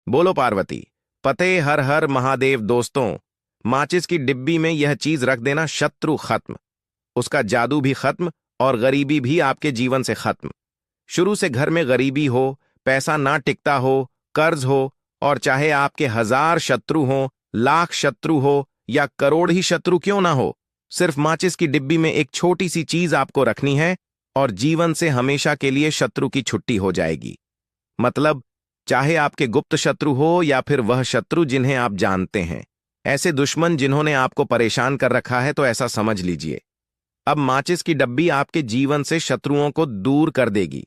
बोलो पार्वती। पते हर हर महादेव। दोस्तों, माचिस की डिब्बी में यह चीज रख देना, शत्रु खत्म, उसका जादू भी खत्म और गरीबी भी आपके जीवन से खत्म। शुरू से घर में गरीबी हो, पैसा ना टिकता हो, कर्ज हो, और चाहे आपके 1000 शत्रु हो, लाख शत्रु हो या करोड़ ही शत्रु क्यों ना हो, सिर्फ माचिस की डिब्बी में एक छोटी सी चीज आपको रखनी है और जीवन से हमेशा के लिए शत्रु की छुट्टी हो जाएगी। मतलब, चाहे आपके गुप्त शत्रु हो या फिर वह शत्रु जिन्हें आप जानते हैं, ऐसे दुश्मन जिन्होंने आपको परेशान कर रखा है, तो ऐसा समझ लीजिए, अब माचिस की डब्बी आपके जीवन से शत्रुओं को दूर कर देगी।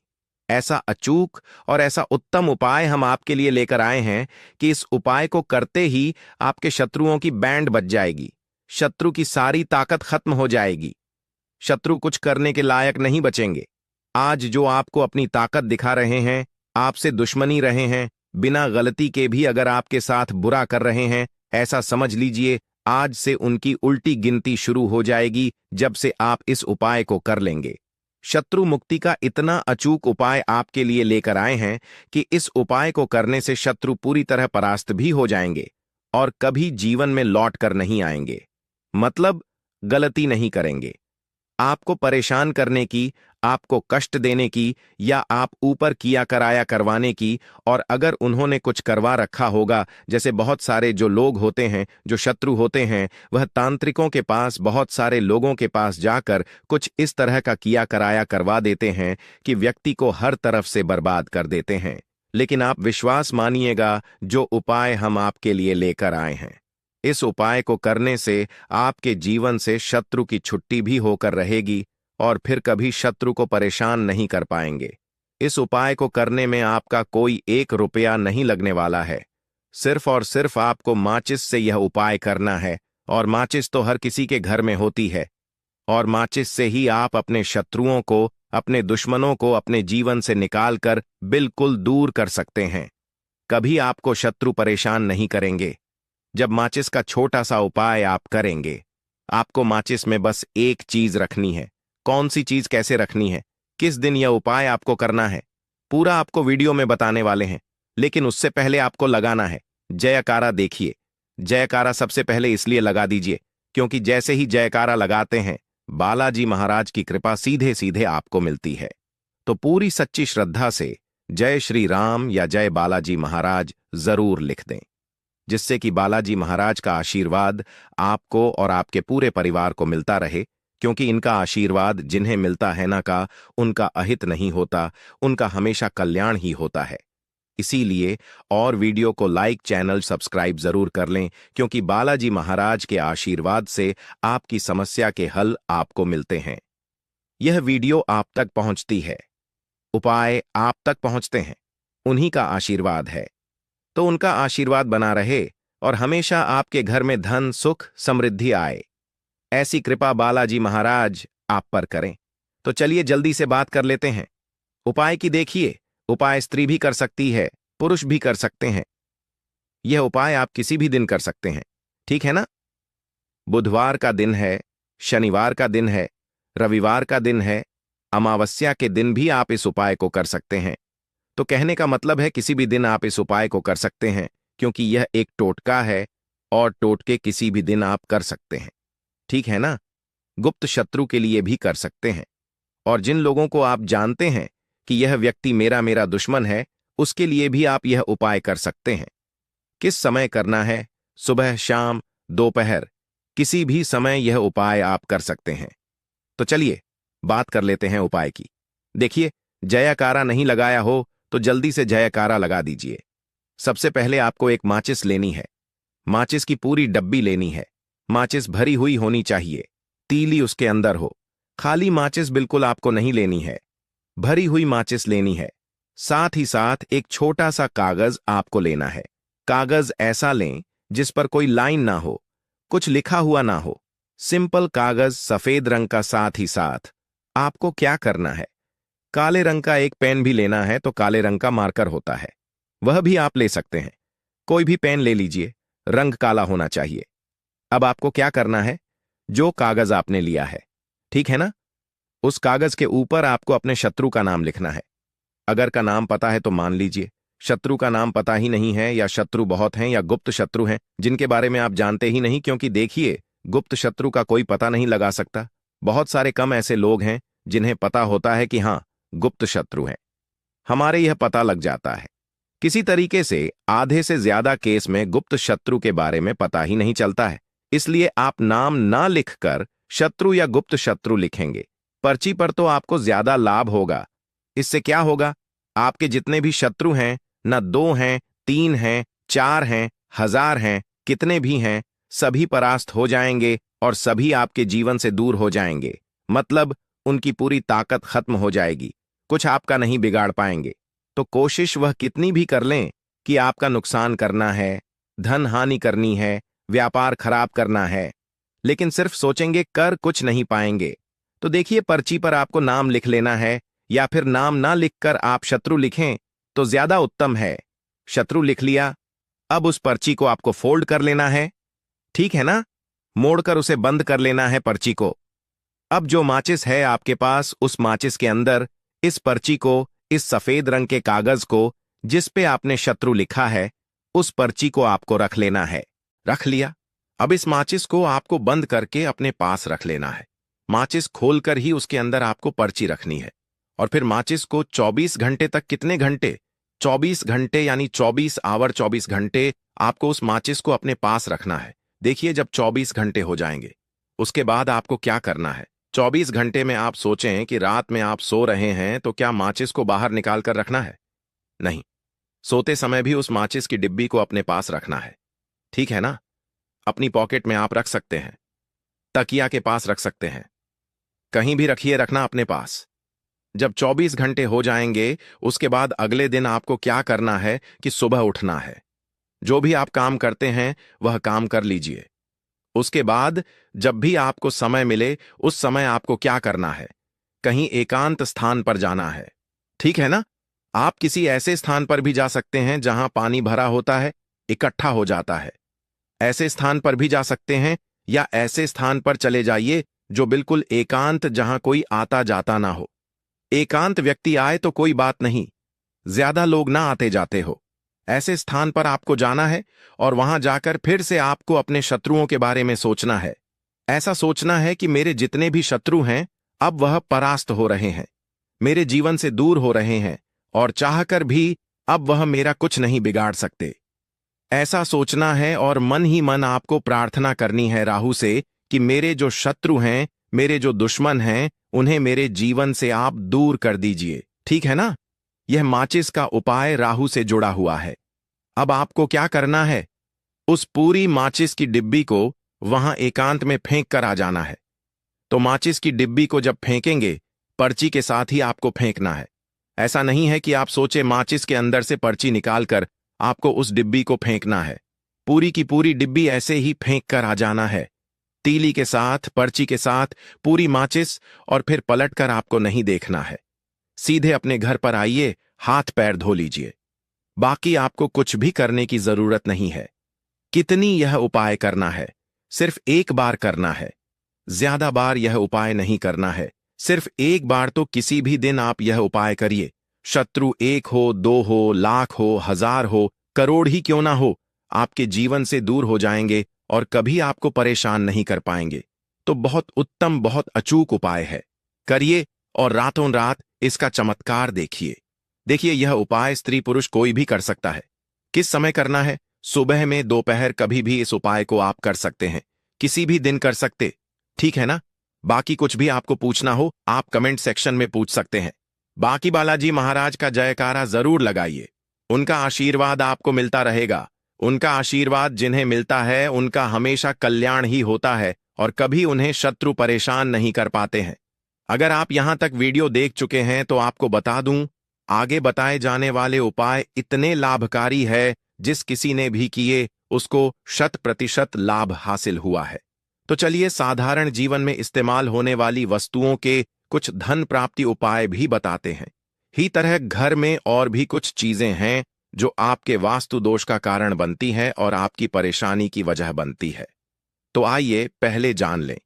ऐसा अचूक और ऐसा उत्तम उपाय हम आपके लिए लेकर आए हैं कि इस उपाय को करते ही आपके शत्रुओं की बैंड बज जाएगी, शत्रु की सारी ताकत खत्म हो जाएगी, शत्रु कुछ करने के लायक नहीं बचेंगे। आज जो आपको अपनी ताकत दिखा रहे हैं, आपसे दुश्मनी रहे हैं, बिना गलती के भी अगर आपके साथ बुरा कर रहे हैं, ऐसा समझ लीजिए आज से उनकी उल्टी गिनती शुरू हो जाएगी जब से आप इस उपाय को कर लेंगे। शत्रु मुक्ति का इतना अचूक उपाय आपके लिए लेकर आए हैं कि इस उपाय को करने से शत्रु पूरी तरह परास्त भी हो जाएंगे और कभी जीवन में लौट कर नहीं आएंगे। मतलब, गलती नहीं करेंगे, आपको परेशान करने की, आपको कष्ट देने की या आप ऊपर किया कराया करवाने की। और अगर उन्होंने कुछ करवा रखा होगा, जैसे बहुत सारे जो लोग होते हैं, जो शत्रु होते हैं, वह तांत्रिकों के पास, बहुत सारे लोगों के पास जाकर कुछ इस तरह का किया कराया करवा देते हैं कि व्यक्ति को हर तरफ से बर्बाद कर देते हैं। लेकिन आप विश्वास मानिएगा, जो उपाय हम आपके लिए लेकर आए हैं, इस उपाय को करने से आपके जीवन से शत्रु की छुट्टी भी होकर रहेगी और फिर कभी शत्रु को परेशान नहीं कर पाएंगे। इस उपाय को करने में आपका कोई 1 रुपया नहीं लगने वाला है। सिर्फ और सिर्फ आपको माचिस से यह उपाय करना है, और माचिस तो हर किसी के घर में होती है, और माचिस से ही आप अपने शत्रुओं को, अपने दुश्मनों को अपने जीवन से निकालकर बिल्कुल दूर कर सकते हैं। कभी आपको शत्रु परेशान नहीं करेंगे। जब माचिस का छोटा सा उपाय आप करेंगे, आपको माचिस में बस एक चीज रखनी है। कौन सी चीज, कैसे रखनी है, किस दिन यह उपाय आपको करना है, पूरा आपको वीडियो में बताने वाले हैं। लेकिन उससे पहले आपको लगाना है जयकारा। देखिए, जयकारा सबसे पहले इसलिए लगा दीजिए क्योंकि जैसे ही जयकारा लगाते हैं, बालाजी महाराज की कृपा सीधे सीधे आपको मिलती है। तो पूरी सच्ची श्रद्धा से जय श्री राम या जय बालाजी महाराज जरूर लिख दें, जिससे कि बालाजी महाराज का आशीर्वाद आपको और आपके पूरे परिवार को मिलता रहे। क्योंकि इनका आशीर्वाद जिन्हें मिलता है ना, का उनका अहित नहीं होता, उनका हमेशा कल्याण ही होता है। इसीलिए और वीडियो को लाइक, चैनल सब्सक्राइब जरूर कर लें, क्योंकि बालाजी महाराज के आशीर्वाद से आपकी समस्या के हल आपको मिलते हैं। यह वीडियो आप तक पहुंचती है, उपाय आप तक पहुंचते हैं, उन्हीं का आशीर्वाद है। तो उनका आशीर्वाद बना रहे और हमेशा आपके घर में धन, सुख, समृद्धि आए, ऐसी कृपा बालाजी महाराज आप पर करें। तो चलिए जल्दी से बात कर लेते हैं उपाय की। देखिए, उपाय स्त्री भी कर सकती है, पुरुष भी कर सकते हैं। यह उपाय आप किसी भी दिन कर सकते हैं, ठीक है ना? बुधवार का दिन है, शनिवार का दिन है, रविवार का दिन है, अमावस्या के दिन भी आप इस उपाय को कर सकते हैं। तो कहने का मतलब है किसी भी दिन आप इस उपाय को कर सकते हैं, क्योंकि यह एक टोटका है और टोटके किसी भी दिन आप कर सकते हैं, ठीक है ना? गुप्त शत्रु के लिए भी कर सकते हैं, और जिन लोगों को आप जानते हैं कि यह व्यक्ति मेरा मेरा दुश्मन है, उसके लिए भी आप यह उपाय कर सकते हैं। किस समय करना है? सुबह, शाम, दोपहर, किसी भी समय यह उपाय आप कर सकते हैं। तो चलिए बात कर लेते हैं उपाय की। देखिए, जयकारा नहीं लगाया हो तो जल्दी से जयकारा लगा दीजिए। सबसे पहले आपको एक माचिस लेनी है, माचिस की पूरी डब्बी लेनी है। माचिस भरी हुई होनी चाहिए, तीली उसके अंदर हो। खाली माचिस बिल्कुल आपको नहीं लेनी है, भरी हुई माचिस लेनी है। साथ ही साथ एक छोटा सा कागज आपको लेना है। कागज ऐसा लें जिस पर कोई लाइन ना हो, कुछ लिखा हुआ ना हो, सिंपल कागज, सफेद रंग का। साथ ही साथ आपको क्या करना है, काले रंग का एक पेन भी लेना है। तो काले रंग का मार्कर होता है, वह भी आप ले सकते हैं। कोई भी पेन ले लीजिए, रंग काला होना चाहिए। अब आपको क्या करना है, जो कागज आपने लिया है, ठीक है ना, उस कागज के ऊपर आपको अपने शत्रु का नाम लिखना है। अगर का नाम पता है तो मान लीजिए, शत्रु का नाम पता ही नहीं है, या शत्रु बहुत हैं, या गुप्त शत्रु हैं जिनके बारे में आप जानते ही नहीं, क्योंकि देखिए, गुप्त शत्रु का कोई पता नहीं लगा सकता। बहुत सारे कम ऐसे लोग हैं जिन्हें पता होता है कि हाँ, गुप्त शत्रु है। हमारे यह पता लग जाता है। किसी तरीके से आधे से ज्यादा केस में गुप्त शत्रु के बारे में पता ही नहीं चलता है। इसलिए आप नाम ना लिखकर शत्रु या गुप्त शत्रु लिखेंगे पर्ची पर, तो आपको ज्यादा लाभ होगा। इससे क्या होगा, आपके जितने भी शत्रु हैं, न 2 हैं, 3 हैं, 4 हैं, 1000 हैं, कितने भी हैं, सभी परास्त हो जाएंगे और सभी आपके जीवन से दूर हो जाएंगे। मतलब उनकी पूरी ताकत खत्म हो जाएगी, कुछ आपका नहीं बिगाड़ पाएंगे। तो कोशिश वह कितनी भी कर लें कि आपका नुकसान करना है, धन हानि करनी है, व्यापार खराब करना है, लेकिन सिर्फ सोचेंगे, कर कुछ नहीं पाएंगे। तो देखिए, पर्ची पर आपको नाम लिख लेना है, या फिर नाम ना लिखकर आप शत्रु लिखें तो ज्यादा उत्तम है। शत्रु लिख लिया, अब उस पर्ची को आपको फोल्ड कर लेना है, ठीक है ना, मोड़कर उसे बंद कर लेना है पर्ची को। अब जो माचिस है आपके पास, उस माचिस के अंदर इस पर्ची को, इस सफेद रंग के कागज को जिस पे आपने शत्रु लिखा है, उस पर्ची को आपको रख लेना है। रख लिया। अब इस माचिस को आपको बंद करके अपने पास रख लेना है। माचिस खोलकर ही उसके अंदर आपको पर्ची रखनी है, और फिर माचिस को 24 घंटे तक, कितने घंटे, 24 घंटे, यानी 24 आवर 24 घंटे आपको उस माचिस को अपने पास रखना है। देखिए, जब 24 घंटे हो जाएंगे, उसके बाद आपको क्या करना है। 24 घंटे में आप सोचें कि रात में आप सो रहे हैं, तो क्या माचिस को बाहर निकाल कर रखना है? नहीं, सोते समय भी उस माचिस की डिब्बी को अपने पास रखना है, ठीक है ना। अपनी पॉकेट में आप रख सकते हैं, तकिया के पास रख सकते हैं, कहीं भी रखिए, रखना अपने पास। जब 24 घंटे हो जाएंगे, उसके बाद अगले दिन आपको क्या करना है कि सुबह उठना है। जो भी आप काम करते हैं वह काम कर लीजिए। उसके बाद जब भी आपको समय मिले, उस समय आपको क्या करना है, कहीं एकांत स्थान पर जाना है, ठीक है ना। आप किसी ऐसे स्थान पर भी जा सकते हैं जहां पानी भरा होता है, इकट्ठा हो जाता है। ऐसे स्थान पर भी जा सकते हैं, या ऐसे स्थान पर चले जाइए जो बिल्कुल एकांत, जहां कोई आता जाता ना हो। एकांत व्यक्ति आए तो कोई बात नहीं, ज्यादा लोग ना आते जाते हो। ऐसे स्थान पर आपको जाना है, और वहां जाकर फिर से आपको अपने शत्रुओं के बारे में सोचना है। ऐसा सोचना है कि मेरे जितने भी शत्रु हैं, अब वह परास्त हो रहे हैं, मेरे जीवन से दूर हो रहे हैं, और चाहकर भी अब वह मेरा कुछ नहीं बिगाड़ सकते। ऐसा सोचना है, और मन ही मन आपको प्रार्थना करनी है राहु से कि मेरे जो शत्रु हैं, मेरे जो दुश्मन हैं, उन्हें मेरे जीवन से आप दूर कर दीजिए, ठीक है ना। यह माचिस का उपाय राहु से जुड़ा हुआ है। अब आपको क्या करना है, उस पूरी माचिस की डिब्बी को वहां एकांत में फेंक कर आ जाना है। तो माचिस की डिब्बी को जब फेंकेंगे, पर्ची के साथ ही आपको फेंकना है। ऐसा नहीं है कि आप सोचे माचिस के अंदर से पर्ची निकालकर आपको उस डिब्बी को फेंकना है। पूरी की पूरी डिब्बी ऐसे ही फेंक कर आ जाना है, तीली के साथ, पर्ची के साथ, पूरी माचिस, और फिर पलटकर आपको नहीं देखना है। सीधे अपने घर पर आइए, हाथ पैर धो लीजिए। बाकी आपको कुछ भी करने की जरूरत नहीं है। कितनी यह उपाय करना है, सिर्फ एक बार करना है, ज्यादा बार यह उपाय नहीं करना है। सिर्फ एक बार तो किसी भी दिन आप यह उपाय करिए। शत्रु 1 हो, 2 हो, लाख हो, 1000 हो, करोड़ ही क्यों ना हो, आपके जीवन से दूर हो जाएंगे और कभी आपको परेशान नहीं कर पाएंगे। तो बहुत उत्तम, बहुत अचूक उपाय है, करिए और रातों रात इसका चमत्कार देखिए। देखिए, यह उपाय स्त्री पुरुष कोई भी कर सकता है। किस समय करना है? सुबह में, दोपहर, कभी भी इस उपाय को आप कर सकते हैं, किसी भी दिन कर सकते, ठीक है ना। बाकी कुछ भी आपको पूछना हो, आप कमेंट सेक्शन में पूछ सकते हैं। बाकी बालाजी महाराज का जयकारा जरूर लगाइए, उनका आशीर्वाद आपको मिलता रहेगा। उनका आशीर्वाद जिन्हें मिलता है, उनका हमेशा कल्याण ही होता है, और कभी उन्हें शत्रु परेशान नहीं कर पाते हैं। अगर आप यहां तक वीडियो देख चुके हैं तो आपको बता दूं, आगे बताए जाने वाले उपाय इतने लाभकारी है, जिस किसी ने भी किए उसको 100% लाभ हासिल हुआ है। तो चलिए, साधारण जीवन में इस्तेमाल होने वाली वस्तुओं के कुछ धन प्राप्ति उपाय भी बताते हैं। ही तरह घर में और भी कुछ चीजें हैं जो आपके वास्तु दोष का कारण बनती हैं और आपकी परेशानी की वजह बनती है। तो आइए पहले जान लें,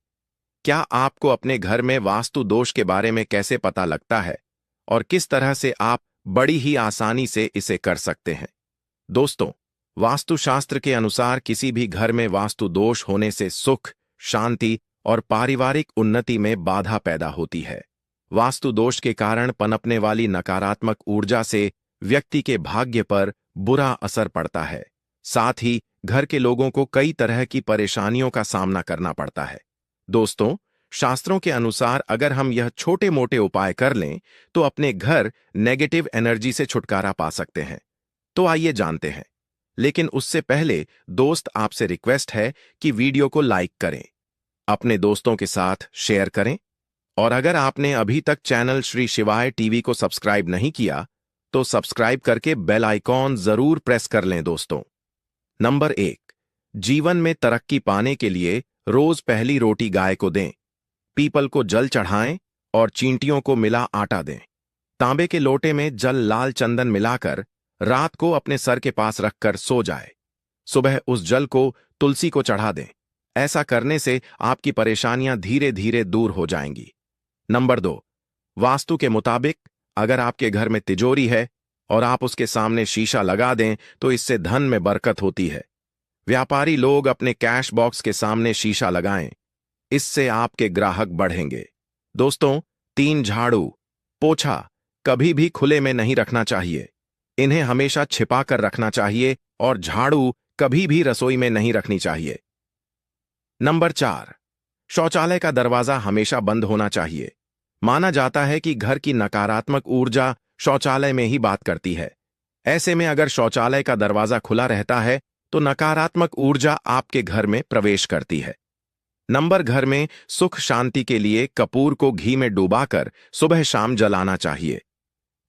क्या आपको अपने घर में वास्तु दोष के बारे में कैसे पता लगता है, और किस तरह से आप बड़ी ही आसानी से इसे कर सकते हैं। दोस्तों, वास्तुशास्त्र के अनुसार किसी भी घर में वास्तु दोष होने से सुख, शांति और पारिवारिक उन्नति में बाधा पैदा होती है। वास्तु दोष के कारण पनपने वाली नकारात्मक ऊर्जा से व्यक्ति के भाग्य पर बुरा असर पड़ता है। साथ ही घर के लोगों को कई तरह की परेशानियों का सामना करना पड़ता है। दोस्तों, शास्त्रों के अनुसार अगर हम यह छोटे मोटे उपाय कर लें तो अपने घर नेगेटिव एनर्जी से छुटकारा पा सकते हैं। तो आइए जानते हैं। लेकिन उससे पहले दोस्त, आपसे रिक्वेस्ट है कि वीडियो को लाइक करें, अपने दोस्तों के साथ शेयर करें, और अगर आपने अभी तक चैनल श्री शिवाय टीवी को सब्सक्राइब नहीं किया तो सब्सक्राइब करके बेल आइकॉन जरूर प्रेस कर लें। दोस्तों, नंबर 1, जीवन में तरक्की पाने के लिए रोज पहली रोटी गाय को दें, पीपल को जल चढ़ाएं और चींटियों को मिला आटा दें। तांबे के लोटे में जल लाल चंदन मिलाकर रात को अपने सर के पास रखकर सो जाए। सुबह उस जल को तुलसी को चढ़ा दें। ऐसा करने से आपकी परेशानियां धीरे धीरे दूर हो जाएंगी। नंबर 2, वास्तु के मुताबिक अगर आपके घर में तिजोरी है और आप उसके सामने शीशा लगा दें तो इससे धन में बरकत होती है। व्यापारी लोग अपने कैश बॉक्स के सामने शीशा लगाएं, इससे आपके ग्राहक बढ़ेंगे। दोस्तों, 3 झाड़ू, पोछा कभी भी खुले में नहीं रखना चाहिए। इन्हें हमेशा छिपा कर रखना चाहिए और झाड़ू कभी भी रसोई में नहीं रखनी चाहिए। नंबर 4, शौचालय का दरवाजा हमेशा बंद होना चाहिए। माना जाता है कि घर की नकारात्मक ऊर्जा शौचालय में ही बात करती है। ऐसे में अगर शौचालय का दरवाजा खुला रहता है तो नकारात्मक ऊर्जा आपके घर में प्रवेश करती है। नंबर, घर में सुख शांति के लिए कपूर को घी में डुबाकर सुबह शाम जलाना चाहिए।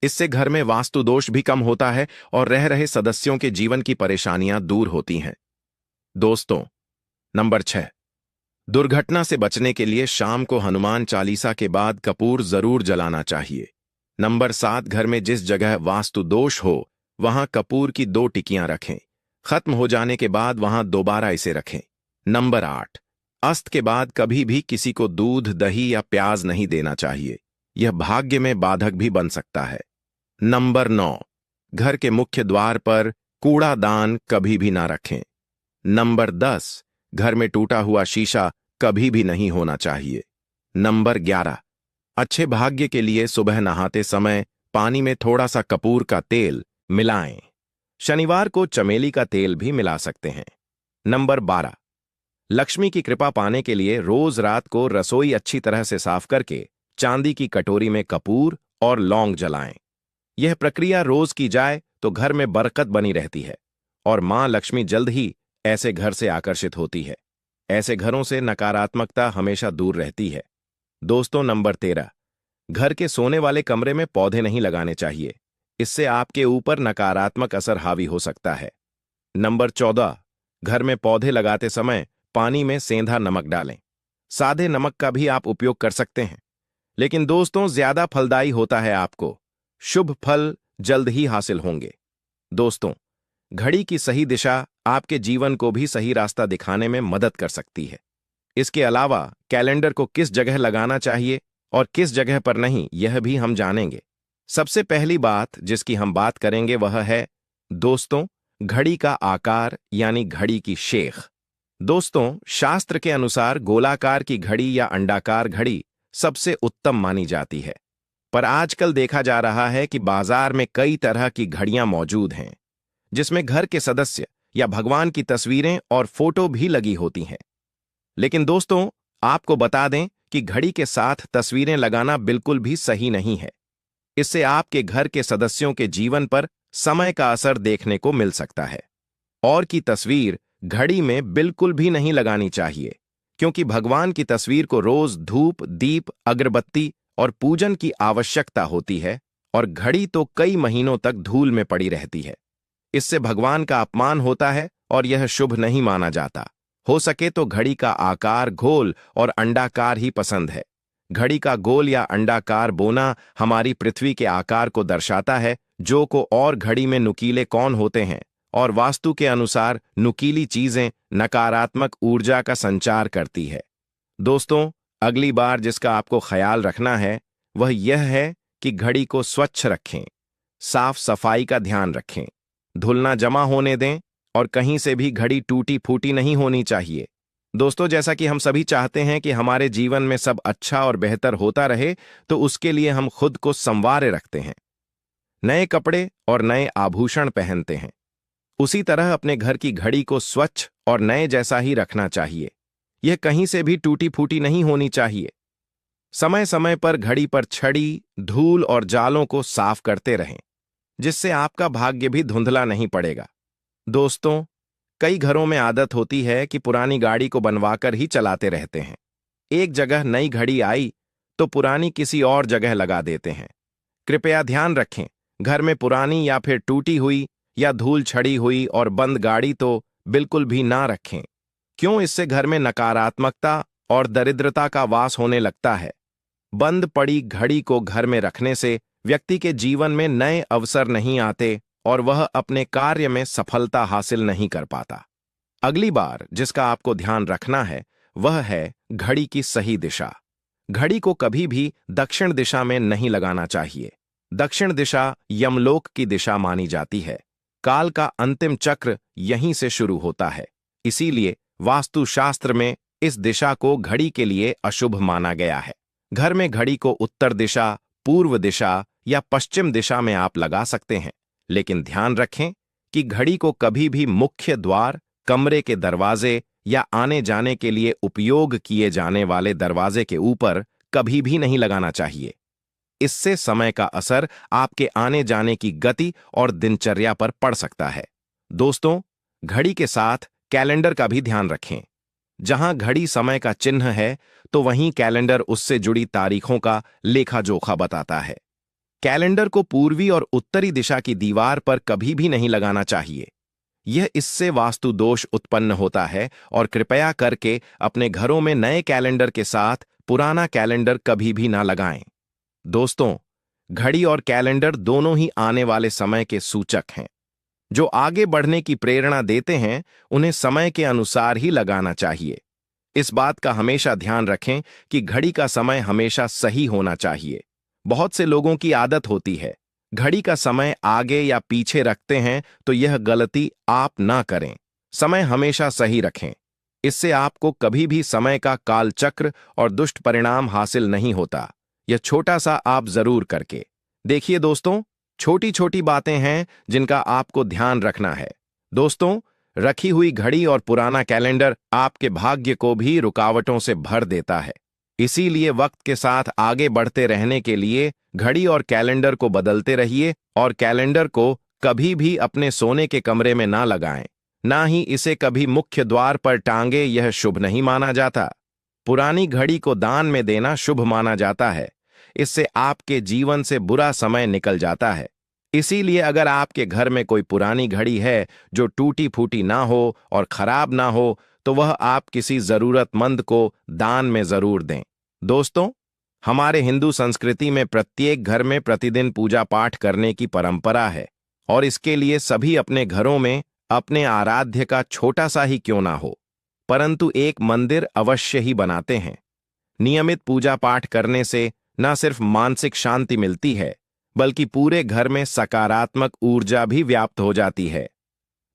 इससे घर में वास्तु दोष भी कम होता है और रह रहे सदस्यों के जीवन की परेशानियां दूर होती हैं। दोस्तों, नंबर 6, दुर्घटना से बचने के लिए शाम को हनुमान चालीसा के बाद कपूर जरूर जलाना चाहिए। नंबर 7, घर में जिस जगह वास्तु दोष हो वहां कपूर की 2 टिकियां रखें। खत्म हो जाने के बाद वहां दोबारा इसे रखें। नंबर 8, अस्त के बाद कभी भी किसी को दूध, दही या प्याज नहीं देना चाहिए। यह भाग्य में बाधक भी बन सकता है। नंबर 9, घर के मुख्य द्वार पर कूड़ादान कभी भी ना रखें। नंबर 10, घर में टूटा हुआ शीशा कभी भी नहीं होना चाहिए। नंबर 11, अच्छे भाग्य के लिए सुबह नहाते समय पानी में थोड़ा सा कपूर का तेल मिलाएं। शनिवार को चमेली का तेल भी मिला सकते हैं। नंबर 12, लक्ष्मी की कृपा पाने के लिए रोज रात को रसोई अच्छी तरह से साफ करके चांदी की कटोरी में कपूर और लौंग जलाएं। यह प्रक्रिया रोज की जाए तो घर में बरकत बनी रहती है और मां लक्ष्मी जल्द ही ऐसे घर से आकर्षित होती है। ऐसे घरों से नकारात्मकता हमेशा दूर रहती है। दोस्तों, नंबर 13, घर के सोने वाले कमरे में पौधे नहीं लगाने चाहिए। इससे आपके ऊपर नकारात्मक असर हावी हो सकता है। नंबर 14, घर में पौधे लगाते समय पानी में सेंधा नमक डालें। सादे नमक का भी आप उपयोग कर सकते हैं, लेकिन दोस्तों ज्यादा फलदायी होता है। आपको शुभ फल जल्द ही हासिल होंगे। दोस्तों, घड़ी की सही दिशा आपके जीवन को भी सही रास्ता दिखाने में मदद कर सकती है। इसके अलावा कैलेंडर को किस जगह लगाना चाहिए और किस जगह पर नहीं, यह भी हम जानेंगे। सबसे पहली बात जिसकी हम बात करेंगे वह है, दोस्तों, घड़ी का आकार यानी घड़ी की शेख। दोस्तों, शास्त्र के अनुसार गोलाकार की घड़ी या अंडाकार घड़ी सबसे उत्तम मानी जाती है, पर आजकल देखा जा रहा है कि बाजार में कई तरह की घड़ियां मौजूद हैं जिसमें घर के सदस्य या भगवान की तस्वीरें और फोटो भी लगी होती हैं। लेकिन दोस्तों, आपको बता दें कि घड़ी के साथ तस्वीरें लगाना बिल्कुल भी सही नहीं है। इससे आपके घर के सदस्यों के जीवन पर समय का असर देखने को मिल सकता है। और की तस्वीर घड़ी में बिल्कुल भी नहीं लगानी चाहिए, क्योंकि भगवान की तस्वीर को रोज धूप, दीप, अगरबत्ती और पूजन की आवश्यकता होती है और घड़ी तो कई महीनों तक धूल में पड़ी रहती है। इससे भगवान का अपमान होता है और यह शुभ नहीं माना जाता। हो सके तो घड़ी का आकार गोल और अंडाकार ही पसंद है। घड़ी का गोल या अंडाकार बोना हमारी पृथ्वी के आकार को दर्शाता है, जो को और घड़ी में नुकीले कौन होते हैं, और वास्तु के अनुसार नुकीली चीजें नकारात्मक ऊर्जा का संचार करती है। दोस्तों, अगली बार जिसका आपको ख्याल रखना है वह यह है कि घड़ी को स्वच्छ रखें, साफ सफाई का ध्यान रखें। धूल ना जमा होने दें और कहीं से भी घड़ी टूटी फूटी नहीं होनी चाहिए। दोस्तों, जैसा कि हम सभी चाहते हैं कि हमारे जीवन में सब अच्छा और बेहतर होता रहे, तो उसके लिए हम खुद को संवारे रखते हैं, नए कपड़े और नए आभूषण पहनते हैं। उसी तरह अपने घर की घड़ी को स्वच्छ और नए जैसा ही रखना चाहिए। यह कहीं से भी टूटी फूटी नहीं होनी चाहिए। समय समय पर घड़ी पर छड़ी, धूल और जालों को साफ करते रहें, जिससे आपका भाग्य भी धुंधला नहीं पड़ेगा। दोस्तों, कई घरों में आदत होती है कि पुरानी गाड़ी को बनवाकर ही चलाते रहते हैं। एक जगह नई घड़ी आई तो पुरानी किसी और जगह लगा देते हैं। कृपया ध्यान रखें, घर में पुरानी या फिर टूटी हुई या धूल छड़ी हुई और बंद गाड़ी तो बिल्कुल भी ना रखें। क्यों? इससे घर में नकारात्मकता और दरिद्रता का वास होने लगता है। बंद पड़ी घड़ी को घर में रखने से व्यक्ति के जीवन में नए अवसर नहीं आते और वह अपने कार्य में सफलता हासिल नहीं कर पाता। अगली बार जिसका आपको ध्यान रखना है वह है घड़ी की सही दिशा। घड़ी को कभी भी दक्षिण दिशा में नहीं लगाना चाहिए। दक्षिण दिशा यमलोक की दिशा मानी जाती है। काल का अंतिम चक्र यहीं से शुरू होता है। इसीलिए वास्तुशास्त्र में इस दिशा को घड़ी के लिए अशुभ माना गया है। घर में घड़ी को उत्तर दिशा, पूर्व दिशा या पश्चिम दिशा में आप लगा सकते हैं, लेकिन ध्यान रखें कि घड़ी को कभी भी मुख्य द्वार, कमरे के दरवाजे या आने जाने के लिए उपयोग किए जाने वाले दरवाजे के ऊपर कभी भी नहीं लगाना चाहिए। इससे समय का असर आपके आने जाने की गति और दिनचर्या पर पड़ सकता है। दोस्तों, घड़ी के साथ कैलेंडर का भी ध्यान रखें। जहां घड़ी समय का चिन्ह है, तो वहीं कैलेंडर उससे जुड़ी तारीखों का लेखा जोखा बताता है। कैलेंडर को पूर्वी और उत्तरी दिशा की दीवार पर कभी भी नहीं लगाना चाहिए। यह इससे वास्तु दोष उत्पन्न होता है और कृपया करके अपने घरों में नए कैलेंडर के साथ पुराना कैलेंडर कभी भी ना लगाएं। दोस्तों, घड़ी और कैलेंडर दोनों ही आने वाले समय के सूचक हैं। जो आगे बढ़ने की प्रेरणा देते हैं, उन्हें समय के अनुसार ही लगाना चाहिए। इस बात का हमेशा ध्यान रखें कि घड़ी का समय हमेशा सही होना चाहिए। बहुत से लोगों की आदत होती है, घड़ी का समय आगे या पीछे रखते हैं, तो यह गलती आप ना करें। समय हमेशा सही रखें। इससे आपको कभी भी समय का कालचक्र और दुष्ट परिणाम हासिल नहीं होता। यह छोटा सा आप जरूर करके देखिए। दोस्तों, छोटी छोटी बातें हैं जिनका आपको ध्यान रखना है। दोस्तों, रखी हुई घड़ी और पुराना कैलेंडर आपके भाग्य को भी रुकावटों से भर देता है। इसीलिए वक्त के साथ आगे बढ़ते रहने के लिए घड़ी और कैलेंडर को बदलते रहिए और कैलेंडर को कभी भी अपने सोने के कमरे में ना लगाएं, ना ही इसे कभी मुख्य द्वार पर टांगे। यह शुभ नहीं माना जाता। पुरानी घड़ी को दान में देना शुभ माना जाता है। इससे आपके जीवन से बुरा समय निकल जाता है। इसीलिए अगर आपके घर में कोई पुरानी घड़ी है जो टूटी फूटी ना हो और खराब ना हो, तो वह आप किसी जरूरतमंद को दान में जरूर दें। दोस्तों, हमारे हिंदू संस्कृति में प्रत्येक घर में प्रतिदिन पूजा पाठ करने की परंपरा है और इसके लिए सभी अपने घरों में अपने आराध्य का छोटा सा ही क्यों ना हो, परंतु एक मंदिर अवश्य ही बनाते हैं। नियमित पूजा पाठ करने से न सिर्फ मानसिक शांति मिलती है, बल्कि पूरे घर में सकारात्मक ऊर्जा भी व्याप्त हो जाती है।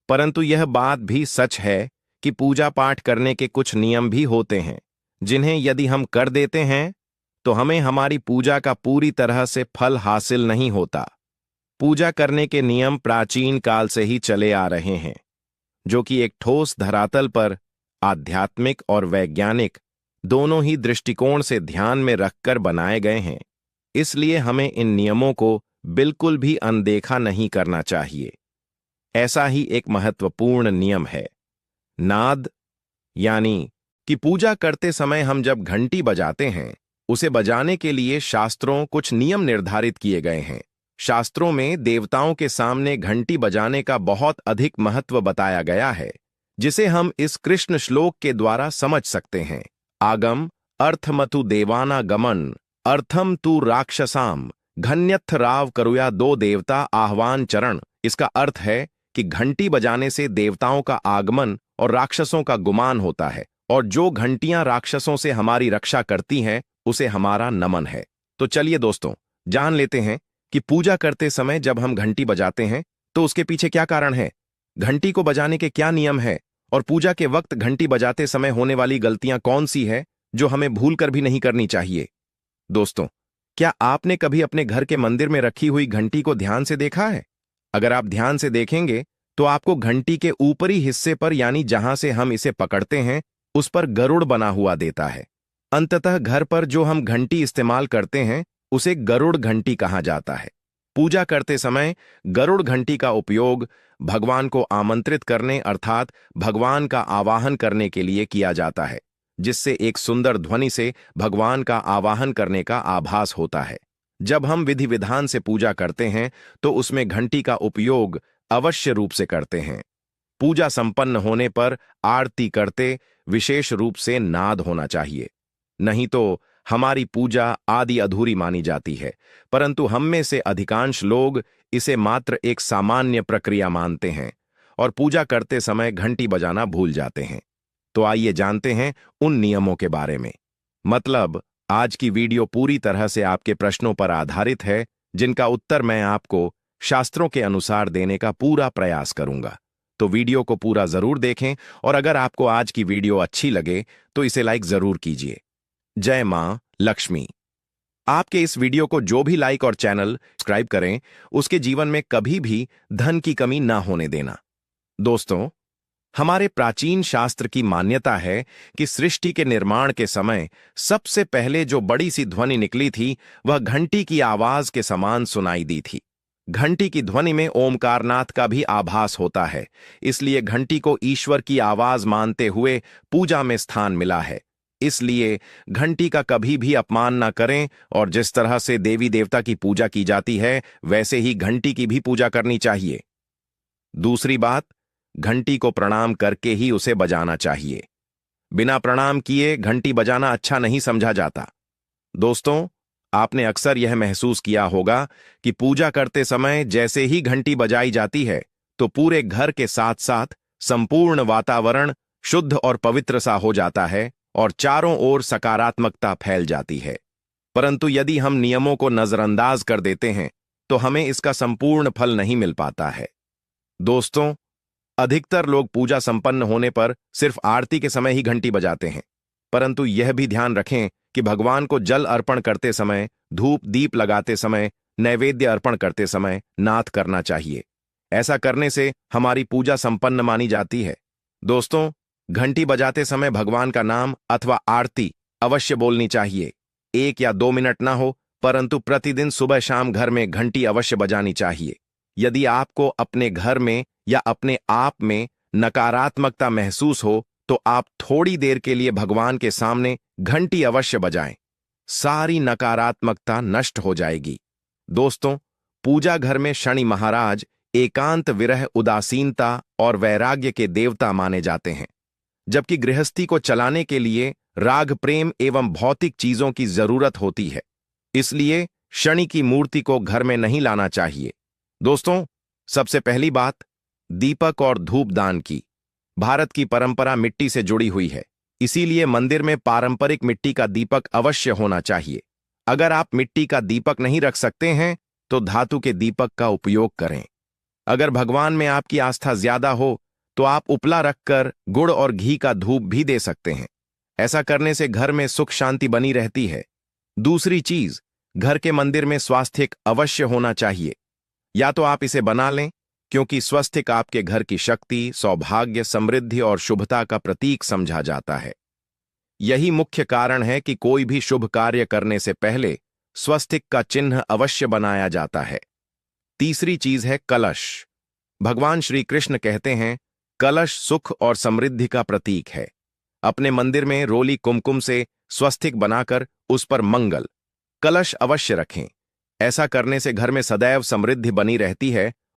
परंतु यह बात भी सच है कि पूजा पाठ करने के कुछ नियम भी होते हैं, जिन्हें यदि हम कर देते हैं तो हमें हमारी पूजा का पूरी तरह से फल हासिल नहीं होता। पूजा करने के नियम प्राचीन काल से ही चले आ रहे हैं, जो कि एक ठोस धरातल पर आध्यात्मिक और वैज्ञानिक दोनों ही दृष्टिकोण से ध्यान में रखकर बनाए गए हैं। इसलिए हमें इन नियमों को बिल्कुल भी अनदेखा नहीं करना चाहिए। ऐसा ही एक महत्वपूर्ण नियम है नाद, यानी कि पूजा करते समय हम जब घंटी बजाते हैं, उसे बजाने के लिए शास्त्रों कुछ नियम निर्धारित किए गए हैं। शास्त्रों में देवताओं के सामने घंटी बजाने का बहुत अधिक महत्व बताया गया है, जिसे हम इस कृष्ण श्लोक के द्वारा समझ सकते हैं। आगम अर्थमतु देवाना गमन अर्थम तु राक्षसाम घन्यथ राव करुया दो देवता आह्वान चरण। इसका अर्थ है कि घंटी बजाने से देवताओं का आगमन और राक्षसों का गुमान होता है, और जो घंटियां राक्षसों से हमारी रक्षा करती हैं, उसे हमारा नमन है। तो चलिए दोस्तों, जान लेते हैं कि पूजा करते समय जब हम घंटी बजाते हैं तो उसके पीछे क्या कारण है, घंटी को बजाने के क्या नियम है, और पूजा के वक्त घंटी बजाते समय होने वाली गलतियां कौन सी है जो हमें भूल कर भी नहीं करनी चाहिए। दोस्तों, क्या आपने कभी अपने घर के मंदिर में रखी हुई घंटी को ध्यान से देखा है? अगर आप ध्यान से देखेंगे तो आपको घंटी के ऊपरी हिस्से पर, यानी जहां से हम इसे पकड़ते हैं, उस पर गरुड़ बना हुआ देता है। अंततः घर पर जो हम घंटी इस्तेमाल करते हैं उसे गरुड़ घंटी कहा जाता है। पूजा करते समय गरुड़ घंटी का उपयोग भगवान को आमंत्रित करने अर्थात भगवान का आवाहन करने के लिए किया जाता है, जिससे एक सुंदर ध्वनि से भगवान का आवाहन करने का आभास होता है। जब हम विधि विधान से पूजा करते हैं तो उसमें घंटी का उपयोग अवश्य रूप से करते हैं। पूजा संपन्न होने पर आरती करते विशेष रूप से नाद होना चाहिए, नहीं तो हमारी पूजा आदि अधूरी मानी जाती है। परंतु हम में से अधिकांश लोग इसे मात्र एक सामान्य प्रक्रिया मानते हैं और पूजा करते समय घंटी बजाना भूल जाते हैं। तो आइए जानते हैं उन नियमों के बारे में। मतलब, आज की वीडियो पूरी तरह से आपके प्रश्नों पर आधारित है, जिनका उत्तर मैं आपको शास्त्रों के अनुसार देने का पूरा प्रयास करूंगा। तो वीडियो को पूरा जरूर देखें और अगर आपको आज की वीडियो अच्छी लगे तो इसे लाइक जरूर कीजिए। जय मां लक्ष्मी। आपके इस वीडियो को जो भी लाइक और चैनल सब्सक्राइब करें, उसके जीवन में कभी भी धन की कमी ना होने देना। दोस्तों, हमारे प्राचीन शास्त्र की मान्यता है कि सृष्टि के निर्माण के समय सबसे पहले जो बड़ी सी ध्वनि निकली थी वह घंटी की आवाज के समान सुनाई दी थी। घंटी की ध्वनि में ओमकारनाथ का भी आभास होता है, इसलिए घंटी को ईश्वर की आवाज मानते हुए पूजा में स्थान मिला है। इसलिए घंटी का कभी भी अपमान ना करें और जिस तरह से देवी देवता की पूजा की जाती है वैसे ही घंटी की भी पूजा करनी चाहिए। दूसरी बात, घंटी को प्रणाम करके ही उसे बजाना चाहिए। बिना प्रणाम किए घंटी बजाना अच्छा नहीं समझा जाता। दोस्तों, आपने अक्सर यह महसूस किया होगा कि पूजा करते समय जैसे ही घंटी बजाई जाती है तो पूरे घर के साथ साथ संपूर्ण वातावरण शुद्ध और पवित्र सा हो जाता है और चारों ओर सकारात्मकता फैल जाती है। परंतु यदि हम नियमों को नजरअंदाज कर देते हैं तो हमें इसका संपूर्ण फल नहीं मिल पाता है। दोस्तों, अधिकतर लोग पूजा संपन्न होने पर सिर्फ आरती के समय ही घंटी बजाते हैं, परंतु यह भी ध्यान रखें कि भगवान को जल अर्पण करते समय, धूप दीप लगाते समय, नैवेद्य अर्पण करते समय नाद करना चाहिए। ऐसा करने से हमारी पूजा संपन्न मानी जाती है। दोस्तों, घंटी बजाते समय भगवान का नाम अथवा आरती अवश्य बोलनी चाहिए। 1 या 2 मिनट ना हो, परंतु प्रतिदिन सुबह शाम घर में घंटी अवश्य बजानी चाहिए। यदि आपको अपने घर में या अपने आप में नकारात्मकता महसूस हो तो आप थोड़ी देर के लिए भगवान के सामने घंटी अवश्य बजाएं। सारी नकारात्मकता नष्ट हो जाएगी। दोस्तों, पूजा घर में शनि महाराज एकांत विरह उदासीनता और वैराग्य के देवता माने जाते हैं, जबकि गृहस्थी को चलाने के लिए राग प्रेम एवं भौतिक चीजों की जरूरत होती है। इसलिए शनि की मूर्ति को घर में नहीं लाना चाहिए। दोस्तों, सबसे पहली बात, दीपक और धूप दान की। भारत की परंपरा मिट्टी से जुड़ी हुई है, इसीलिए मंदिर में पारंपरिक मिट्टी का दीपक अवश्य होना चाहिए। अगर आप मिट्टी का दीपक नहीं रख सकते हैं तो धातु के दीपक का उपयोग करें। अगर भगवान में आपकी आस्था ज्यादा हो तो आप उपला रखकर गुड़ और घी का धूप भी दे सकते हैं। ऐसा करने से घर में सुख शांति बनी रहती है। दूसरी चीज, घर के मंदिर में स्वास्तिक अवश्य होना चाहिए। या तो आप इसे बना लें, क्योंकि स्वास्तिक आपके घर की शक्ति, सौभाग्य, समृद्धि और शुभता का प्रतीक समझा जाता है। यही मुख्य कारण है कि कोई भी शुभ कार्य करने से पहले स्वास्तिक का चिन्ह अवश्य बनाया जाता है। तीसरी चीज है कलश। भगवान श्री कृष्ण कहते हैं, कलश सुख और समृद्धि का प्रतीक है। अपने मंदिर में रोली कुमकुम से स्वास्तिक बनाकर उस पर मंगल कलश अवश्य रखें। ऐसा करने से घर में सदैव समृद्धि बनी रहती है